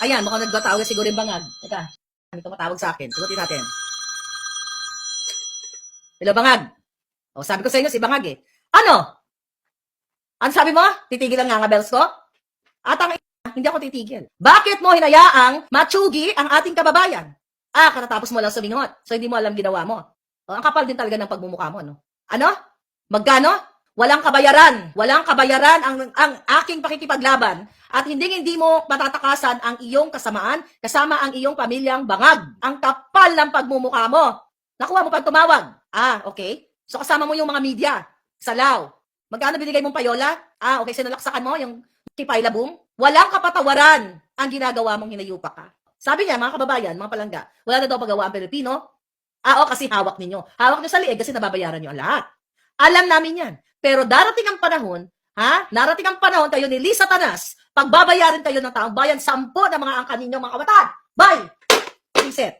Ayan, mukhang nagtatawag siguro yung bangag. Teka, may tumatawag sa akin. Sagutin natin. Hello, bangag. O, sabi ko sa inyo, si bangag eh. Ano? Ano sabi mo? Titigil ang nga bells ko? At ang hindi ako titigil. Bakit mo hinayaang matsugi ang ating kababayan? Katatapos mo lang sumingot. So, hindi mo alam ginawa mo. O, ang kapal din talaga ng pagmumukha mo, no? Ano? Magkano? Walang kabayaran. Walang kabayaran ang aking pakikipaglaban. At hindi mo matatakasan ang iyong kasamaan kasama ang iyong pamilyang bangag. Ang kapal ng pagmumukha mo. Nakuha mo pang tumawag. Okay. So, kasama mo yung mga media. Salaw. Magkano binigay mong payola? Okay. Sinalaksakan mo yung Kipayla Boom? Walang kapatawaran ang ginagawa mong hinayupa ka. Sabi niya, mga kababayan, mga palangga, wala na daw paggawa ang Pilipino. Kasi hawak ninyo. Hawak nyo sa liig kasi nababayaran nyo ang lahat. Alam namin yan. Pero darating ang panahon, narating ang panahon kayo ni Lisa Tanas, pagbabayaran kayo ng taong bayan, 10 na mga angkan ninyo, mga kabataan. Bye! Reset.